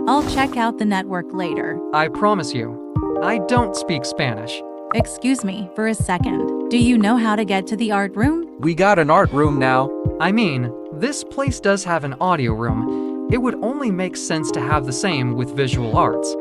I'll check out the network later. I promise you, I don't speak Spanish. Excuse me for a second. Do you know how to get to the art room? We got an art room now. I mean, this place does have an audio room. It would only make sense to have the same with visual arts.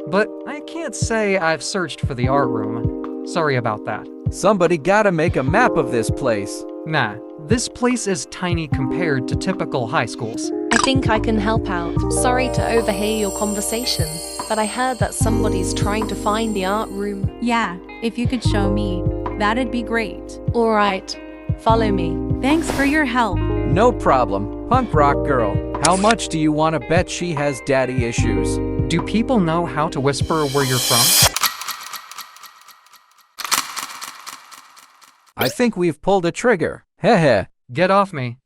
But I can't say I've searched for the art room. Sorry about that. Somebody gotta make a map of this place. Nah, this place is tiny compared to typical high schools. I think I can help out. Sorry to overhear your conversation, but I heard that somebody's trying to find the art room. Yeah, if you could show me, that'd be great. All right, follow me. Thanks for your help. No problem. Punk rock girl. How much do you want to bet she has daddy issues? Do people know how to whisper where you're from? I think we've pulled a trigger. Heh. Get off me.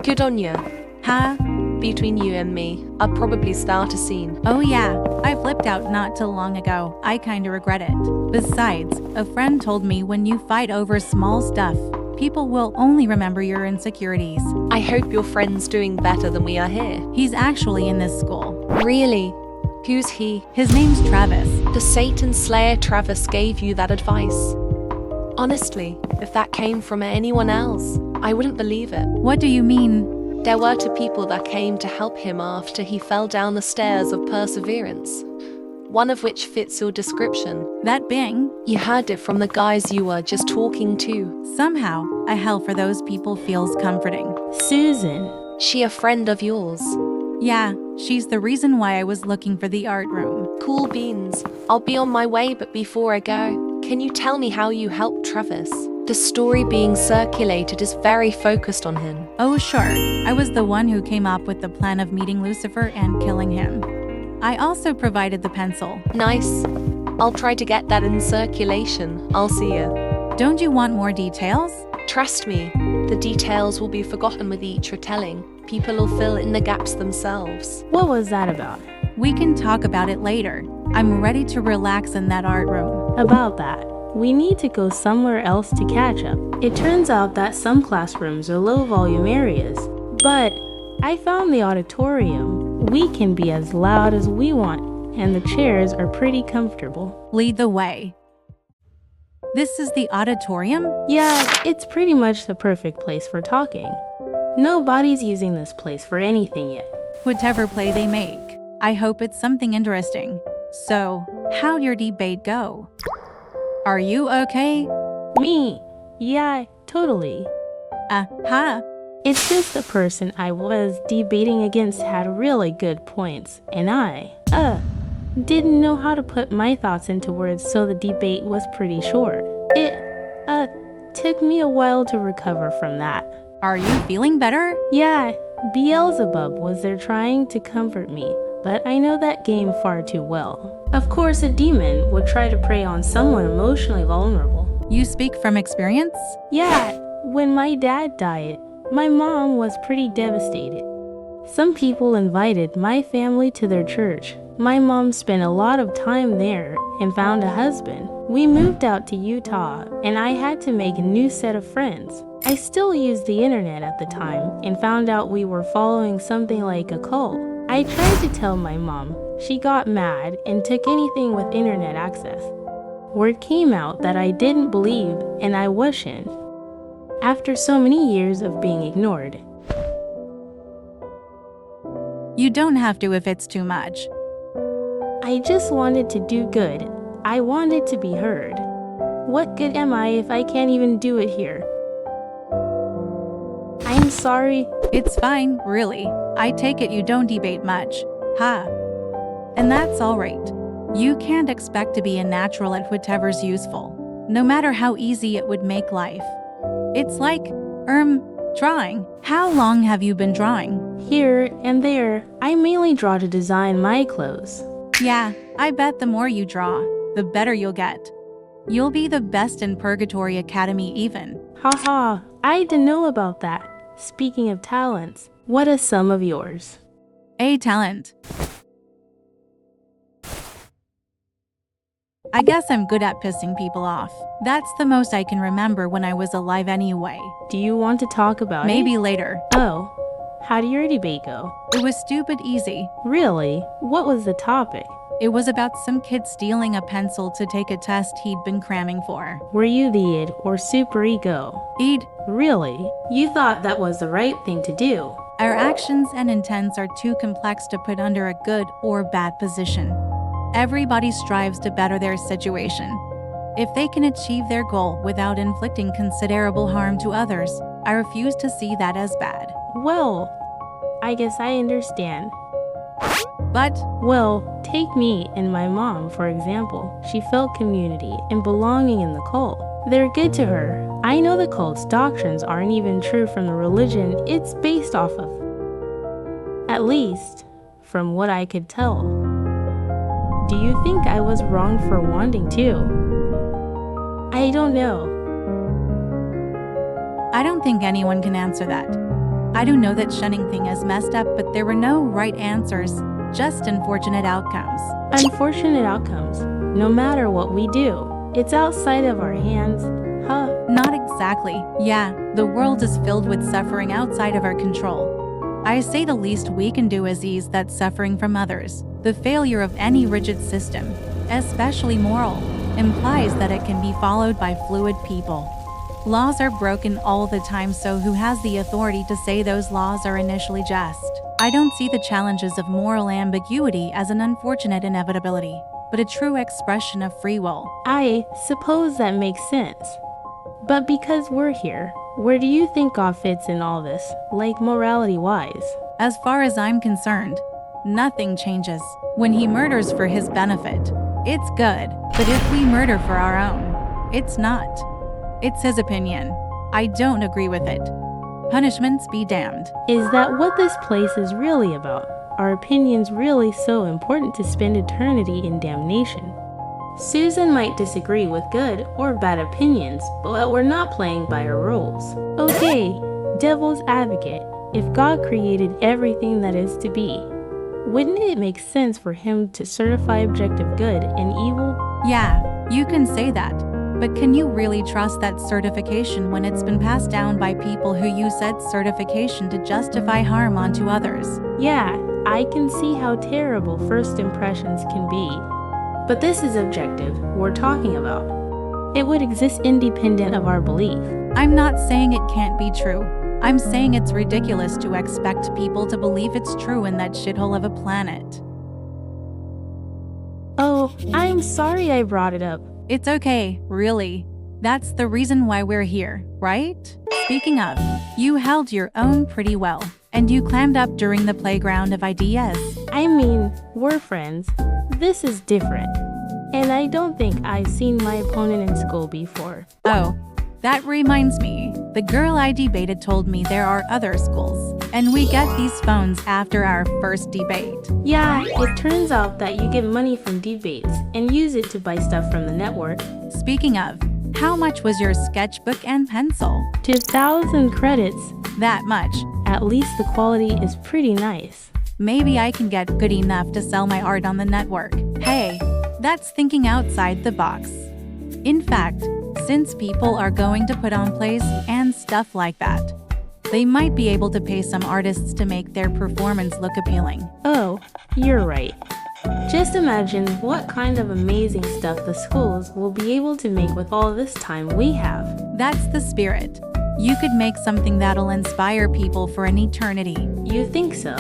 Good on you. Huh? Between you and me, I'll probably start a scene. Oh yeah, I flipped out not too long ago. I kinda regret it. Besides, a friend told me when you fight over small stuff, people will only remember your insecurities. I hope your friend's doing better than we are here. He's actually in this school. Really? Who's he? His name's Travis. The Satan Slayer Travis gave you that advice. Honestly, if that came from anyone else, I wouldn't believe it. What do you mean? There were two people that came to help him after he fell down the stairs of perseverance. One of which fits your description. That Bing? You heard it from the guys you were just talking to. Somehow, a hell for those people feels comforting. Susan. She a friend of yours? Yeah, she's the reason why I was looking for the art room. Cool beans. I'll be on my way, but before I go, can you tell me how you helped Travis? The story being circulated is very focused on him. Oh sure, I was the one who came up with the plan of meeting Lucifer and killing him. I also provided the pencil. Nice. I'll try to get that in circulation. I'll see you. Don't you want more details? Trust me, the details will be forgotten with each retelling. People will fill in the gaps themselves. What was that about? We can talk about it later. I'm ready to relax in that art room. About that, we need to go somewhere else to catch up. It turns out that some classrooms are low volume areas, but I found the auditorium. We can be as loud as we want, and the chairs are pretty comfortable. Lead the way. This is the auditorium? Yeah, it's pretty much the perfect place for talking. Nobody's using this place for anything yet. Whatever play they make, I hope it's something interesting. So, how'd your debate go? Are you okay? Me? Yeah, totally. Huh? It's just the person I was debating against had really good points, and I, didn't know how to put my thoughts into words, so the debate was pretty short. It, took me a while to recover from that. Are you feeling better? Yeah, Beelzebub was there trying to comfort me, but I know that game far too well. Of course, a demon would try to prey on someone emotionally vulnerable. You speak from experience? Yeah, when my dad died, my mom was pretty devastated. Some people invited my family to their church. My mom spent a lot of time there and found a husband. We moved out to Utah, and I had to make a new set of friends. I still used the internet at the time and found out we were following something like a cult. I tried to tell my mom. She got mad and took anything with internet access. Word came out that I didn't believe and I wasn't. After so many years of being ignored. You don't have to if it's too much. I just wanted to do good. I wanted to be heard. What good am I if I can't even do it here? I'm sorry. It's fine, really. I take it you don't debate much. Ha. And that's alright. You can't expect to be a natural at whatever's useful, no matter how easy it would make life. It's like, drawing. How long have you been drawing? Here and there. I mainly draw to design my clothes. Yeah, I bet the more you draw, the better you'll get. You'll be the best in Purgatory Academy even. Haha, I didn't know about that. Speaking of talents, what is some of yours? A talent. I guess I'm good at pissing people off. That's the most I can remember when I was alive anyway. Do you want to talk about Maybe it? later. Oh, how did your debate go? It was stupid easy. Really? What was the topic? It was about some kid stealing a pencil to take a test he'd been cramming for. Were you the id or super ego? Id. Really? You thought that was the right thing to do. Our actions and intents are too complex to put under a good or bad position. Everybody strives to better their situation. If they can achieve their goal without inflicting considerable harm to others, I refuse to see that as bad. Well, I guess I understand. But Well, take me and my mom, for example. She felt community and belonging in the cult. They're good to her. I know the cult's doctrines aren't even true from the religion it's based off of. At least, from what I could tell. Do you think I was wrong for wanting to? I don't know. I don't think anyone can answer that. I do know that shunning thing is messed up, but there were no right answers, just unfortunate outcomes. Unfortunate outcomes, no matter what we do. It's outside of our hands, huh? Not exactly. Yeah, the world is filled with suffering outside of our control. I say the least we can do is ease that suffering from others. The failure of any rigid system, especially moral, implies that it can be followed by fluid people. Laws are broken all the time, so who has the authority to say those laws are initially just? I don't see the challenges of moral ambiguity as an unfortunate inevitability, but a true expression of free will. I suppose that makes sense. But because we're here, where do you think God fits in all this, like morality-wise? As far as I'm concerned, nothing changes. When he murders for his benefit, it's good. But if we murder for our own, it's not. It's his opinion. I don't agree with it. Punishments be damned. Is that what this place is really about? Are opinions really so important to spend eternity in damnation? Susan might disagree with good or bad opinions, but we're not playing by our rules. Okay, devil's advocate. If God created everything that is to be, wouldn't it make sense for him to certify objective good and evil? Yeah, you can say that. But can you really trust that certification when it's been passed down by people who use said certification to justify harm onto others? Yeah, I can see how terrible first impressions can be. But this is objective we're talking about. It would exist independent of our belief. I'm not saying it can't be true. I'm saying it's ridiculous to expect people to believe it's true in that shithole of a planet. Oh, I'm sorry I brought it up. It's okay, really. That's the reason why we're here, right? Speaking of, you held your own pretty well, and you clammed up during the playground of ideas. I mean, we're friends. This is different. And I don't think I've seen my opponent in school before. Oh, that reminds me. The girl I debated told me there are other schools, and we get these phones after our first debate. Yeah, it turns out that you get money from debates and use it to buy stuff from the network. Speaking of, how much was your sketchbook and pencil? 2,000 credits. That much. At least the quality is pretty nice. Maybe I can get good enough to sell my art on the network. Hey, that's thinking outside the box. In fact, since people are going to put on plays and stuff like that, they might be able to pay some artists to make their performance look appealing. Oh, you're right. Just imagine what kind of amazing stuff the schools will be able to make with all this time we have. That's the spirit. You could make something that'll inspire people for an eternity. You think so?